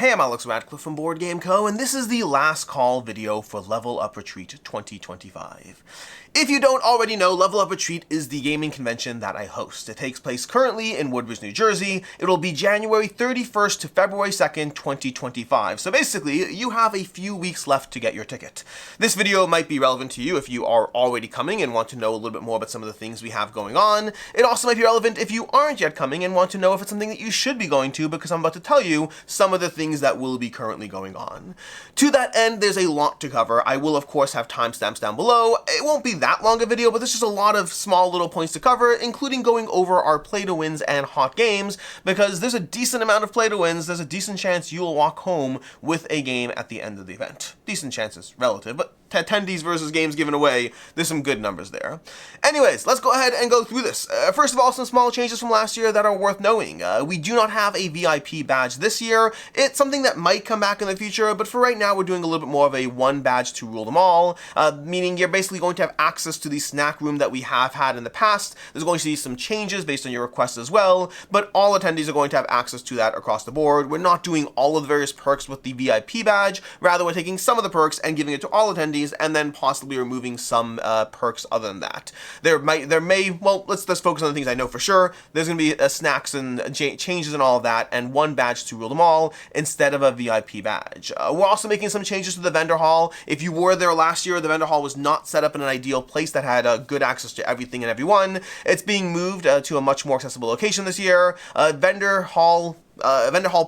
Hey, I'm Alex Radcliffe from Board Game Co., and this is the last call video for Level Up Retreat 2025. If you don't already know, Level Up Retreat is the gaming convention that I host. It takes place currently in Woodbridge, New Jersey. It will be January 31st to February 2nd, 2025. So basically, you have a few weeks left to get your ticket. This video might be relevant to you if you are already coming and want to know a little bit more about some of the things we have going on. It also might be relevant if you aren't yet coming and want to know if it's something that you should be going to, because I'm about to tell you some of the things that will be currently going on. To that end, there's a lot to cover. I will, of course, have timestamps down below. It won't be that long a video, but there's just a lot of small little points to cover, including going over our play-to-wins and hot games, because there's a decent amount of play-to-wins. There's a decent chance you'll walk home with a game at the end of the event. Decent chance is relative, but attendees versus games given away, there's some good numbers there. Anyways, let's go ahead and go through this. First of all, some small changes from last year that are worth knowing. We do not have a VIP badge this year. It's something that might come back in the future, but for right now, we're doing a little bit more of a one badge to rule them all, meaning you're basically going to have access to the snack room that we have had in the past. There's going to be some changes based on your requests as well, but all attendees are going to have access to that across the board. We're not doing all of the various perks with the VIP badge. Rather, we're taking some of the perks and giving it to all attendees, and then possibly removing some perks other than that. There may, well, let's focus on the things I know for sure. There's going to be snacks and changes and all of that, and one badge to rule them all instead of a VIP badge. We're also making some changes to the vendor hall. If you were there last year, the vendor hall was not set up in an ideal place that had good access to everything and everyone. It's being moved to a much more accessible location this year. Vendor hall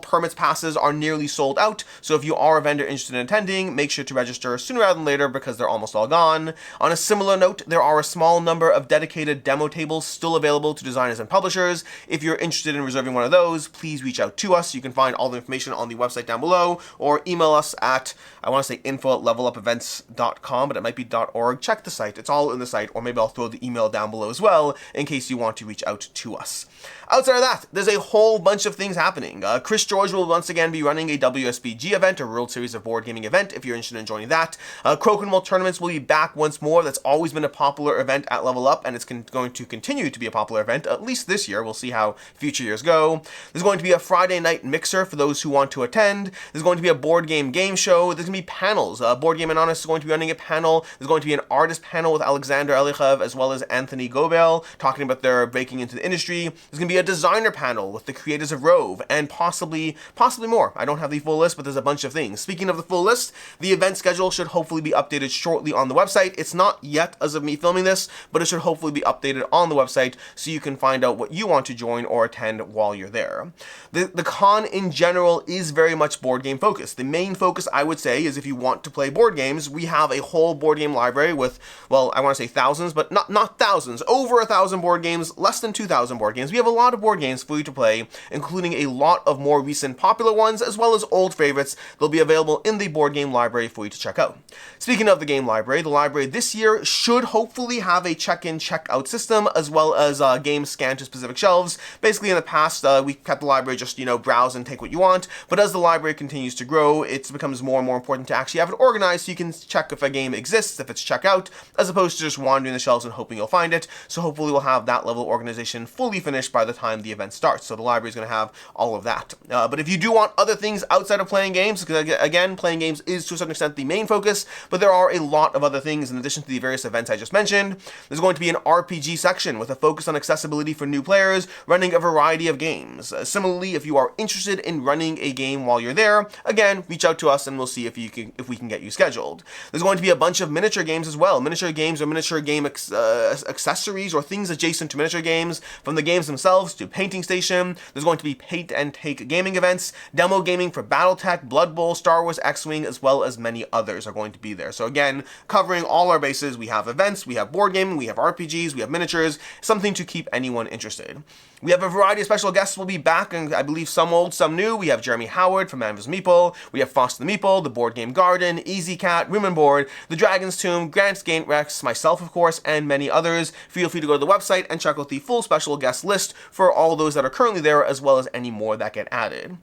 permits passes are nearly sold out, so if you are a vendor interested in attending, make sure to register sooner rather than later because they're almost all gone. On a similar note, there are a small number of dedicated demo tables still available to designers and publishers. If you're interested in reserving one of those, please reach out to us. You can find all the information on the website down below, or email us at, I want to say info@levelupevents.com, but it might be .org. Check the site. It's all in the site, or maybe I'll throw the email down below as well in case you want to reach out to us. Outside of that, there's a whole bunch of things happening. Chris George will once again be running a WSBG event, a World Series of Board Gaming event, if you're interested in joining that. Crokinole tournaments will be back once more. That's always been a popular event at Level Up, and it's going to continue to be a popular event, at least this year. We'll see how future years go. There's going to be a Friday night mixer for those who want to attend. There's going to be a board game show. There's going to be panels. Board Game Anonymous is going to be running a panel. There's going to be an artist panel with Alexander Elichev as well as Anthony Gobel talking about their breaking into the industry. There's going to be a designer panel with the creators of Rove, and possibly more. I don't have the full list, but there's a bunch of things. Speaking of the full list, the event schedule should hopefully be updated shortly on the website. It's not yet as of me filming this, but it should hopefully be updated on the website so you can find out what you want to join or attend while you're there. The con in general is very much board game focused. The main focus, I would say, is if you want to play board games, we have a whole board game library with, well, I want to say thousands, but not thousands, over 1,000 board games, less than 2,000 board games. We have a lot of board games for you to play, including a lot of more recent popular ones, as well as old favorites. They'll be available in the board game library for you to check out. Speaking of the game library, the library this year should hopefully have a check-in, check-out system, as well as games scanned to specific shelves. Basically, in the past, we kept the library just, browse and take what you want, but as the library continues to grow, it becomes more and more important to actually have it organized so you can check if a game exists, if it's check out, as opposed to just wandering the shelves and hoping you'll find it. So hopefully we'll have that level of organization fully finished by the time the event starts. So the library is going to have all of that. But if you do want other things outside of playing games, because again, playing games is to a certain extent the main focus, but there are a lot of other things in addition to the various events I just mentioned. There's going to be an RPG section with a focus on accessibility for new players, running a variety of games. Similarly, if you are interested in running a game while you're there, again, reach out to us and we'll see if we can get you scheduled. There's going to be a bunch of miniature games as well. Miniature games or miniature game accessories or things adjacent to miniature games, from the games themselves to painting station. There's going to be paint and take gaming events, demo gaming for BattleTech, Blood Bowl, Star Wars X-Wing, as well as many others are going to be there. So again, covering all our bases. We have events, we have board gaming, we have RPGs, we have miniatures, something to keep anyone interested. We have a variety of special guests will be back, and I believe some old, some new. We have Jeremy Howard from Man vs. Meeple, we have Foster the Meeple, The Board Game Garden, Easy Cat, Room and Board, The Dragon's Tomb, Grant's Game Rex, myself of course, and many others. Feel free to go to the website and check out the full special guest list for all those that are currently there, as well as any more that get added.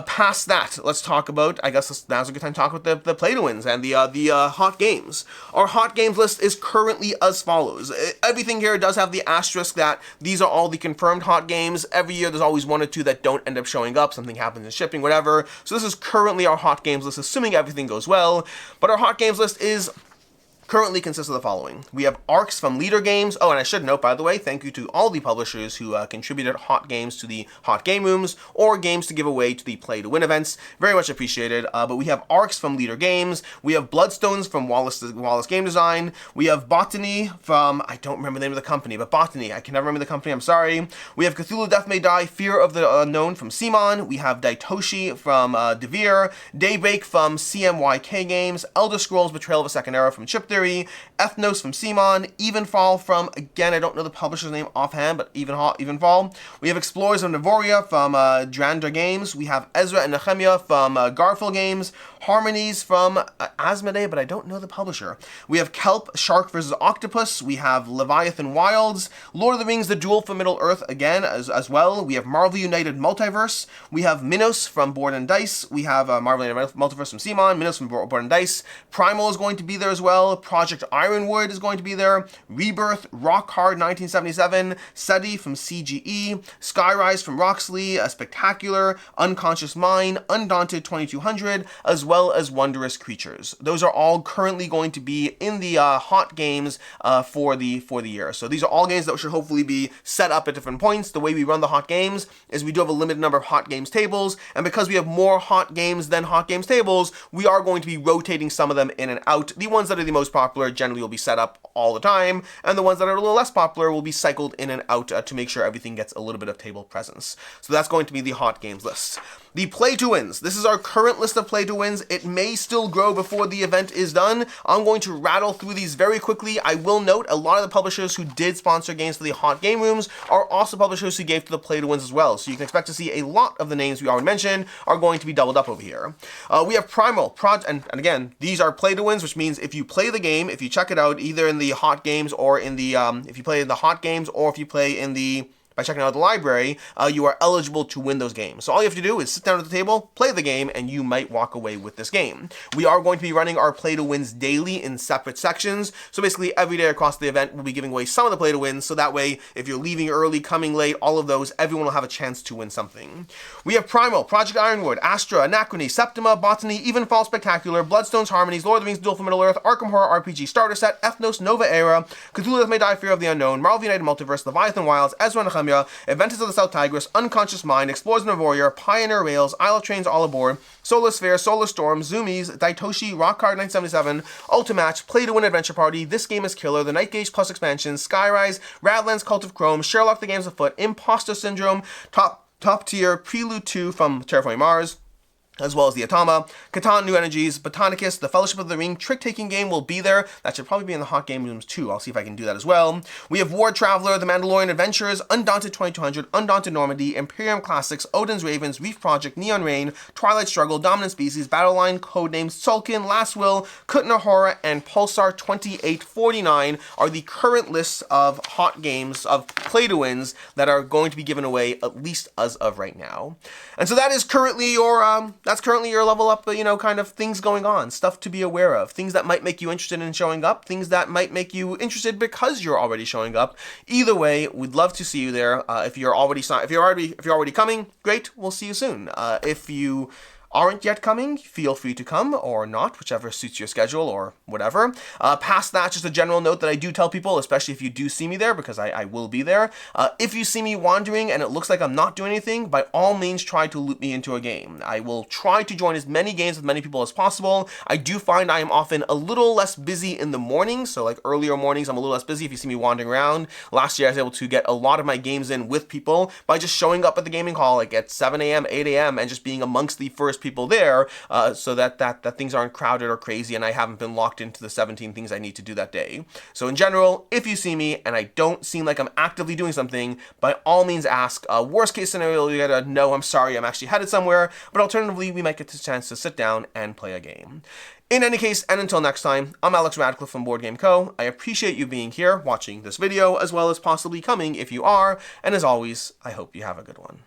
Past that, let's talk about, I guess now's a good time to talk about the play-to-wins and the hot games. Our hot games list is currently as follows. Everything here does have the asterisk that these are all the confirmed hot hot games. Every year there's always one or two that don't end up showing up, something happens in shipping, whatever. So this is currently our hot games list, assuming everything goes well. But our hot games list is currently consists of the following. We have ARCs from Leader Games. Oh, and I should note, by the way, thank you to all the publishers who contributed hot games to the hot game rooms or games to give away to the play to win events. Very much appreciated. But we have ARCs from Leader Games. We have Bloodstones from Wallace Game Design. We have Botany from, I don't remember the name of the company, but Botany. I can never remember the company, I'm sorry. We have Cthulhu Death May Die, Fear of the Unknown from Simon. We have Daitoshi from Devere. Daybreak from CMYK Games. Elder Scrolls Betrayal of a Second Era from Chip Theory. Ethnos from Simon, Evenfall from, again, I don't know the publisher's name offhand, but Evenfall. We have Explorers of Nevoria from Drandra Games. We have Ezra and Nehemiah from Garfield Games. Harmonies from Asmodee, but I don't know the publisher. We have Kelp, Shark vs. Octopus. We have Leviathan Wilds. Lord of the Rings, The Duel for Middle-earth, again, as well. We have Marvel United Multiverse. We have Minos from Board and Dice. We have Marvel United Multiverse from Simon. Minos from Board and Dice. Primal is going to be there as well. Project Ironwood is going to be there. Rebirth, Rock Hard 1977. SETI from CGE. Skyrise from Roxley. Spectacular. Unconscious Mind. Undaunted 2200. As well as Wondrous Creatures. Those are all currently going to be in the hot games for the year. So these are all games that should hopefully be set up at different points. The way we run the hot games is we do have a limited number of hot games tables, and because we have more hot games than hot games tables, we are going to be rotating some of them in and out. The ones that are the most popular generally will be set up all the time, and the ones that are a little less popular will be cycled in and out to make sure everything gets a little bit of table presence. So that's going to be the hot games list. The play to wins. This is our current list of play to wins. It may still grow before the event is done. I'm going to rattle through these very quickly. I will note a lot of the publishers who did sponsor games for the hot game rooms are also publishers who gave to the play to wins as well. So you can expect to see a lot of the names we already mentioned are going to be doubled up over here. We have Primal, and again, these are play to wins, which means if you play the game, if you check it out either in the hot games or in the, if you play in the hot games or if you play in the by checking out the library, you are eligible to win those games. So all you have to do is sit down at the table, play the game, and you might walk away with this game. We are going to be running our play to wins daily in separate sections. So basically every day across the event, we'll be giving away some of the play to wins. So that way, if you're leaving early, coming late, all of those, everyone will have a chance to win something. We have Primal, Project Ironwood, Astra, Anachrony, Septima, Botany, Evenfall Spectacular, Bloodstones, Harmonies, Lord of the Rings, Duel for Middle-earth, Arkham Horror RPG Starter Set, Ethnos, Nova Era, Cthulhu Death May Die, Fear of the Unknown, Marvel United Multiverse, Leviathan Wilds, Ezra and Nehemiah, Adventures of the South Tigris, Unconscious Mind, Explorers of Nevoria, Pioneer Rails, Isle of Trains All Aboard, Solar Sphere, Solar Storm, Zoomies, Daitoshi, Rock Hard 977, Ultimatch, Play to Win Adventure Party, This Game is Killer, The Night Gauge Plus Expansion, Skyrise, Radlands Cult of Chrome, Sherlock the Games Afoot, Imposter Syndrome, Top Tier, Prelude 2 from Terraforming Mars, as well as the Atama, Catan, New Energies, Botanicus, the Fellowship of the Ring trick-taking game will be there. That should probably be in the hot game rooms too. I'll see if I can do that as well. We have War Traveler, The Mandalorian Adventures, Undaunted 2200, Undaunted Normandy, Imperium Classics, Odin's Ravens, Reef Project, Neon Rain, Twilight Struggle, Dominant Species, Battleline, Codenames, Sulkin, Last Will, Kutner Horror, and Pulsar 2849 are the current lists of hot games, of play-to-wins that are going to be given away, at least as of right now. And so that is currently your, that's currently your level up, kind of things going on, stuff to be aware of, things that might make you interested in showing up, things that might make you interested because you're already showing up. Either way, we'd love to see you there. If you're already coming, great. We'll see you soon. If you aren't yet coming, feel free to come or not, whichever suits your schedule or whatever. Past that, just a general note that I do tell people, especially if you do see me there, because I will be there. If you see me wandering and it looks like I'm not doing anything, by all means try to loop me into a game. I will try to join as many games with many people as possible. I do find I am often a little less busy in the mornings, so like earlier mornings I'm a little less busy if you see me wandering around. Last year I was able to get a lot of my games in with people by just showing up at the gaming hall like at 7 a.m., 8 a.m. and just being amongst the first people there, so that things aren't crowded or crazy and I haven't been locked into the 17 things I need to do that day. So in general, if you see me and I don't seem like I'm actively doing something, by all means ask. Worst case scenario, you gotta know I'm sorry, I'm actually headed somewhere, but alternatively, we might get the chance to sit down and play a game. In any case, and until next time, I'm Alex Radcliffe from Board Game Co. I appreciate you being here, watching this video, as well as possibly coming if you are, and as always, I hope you have a good one.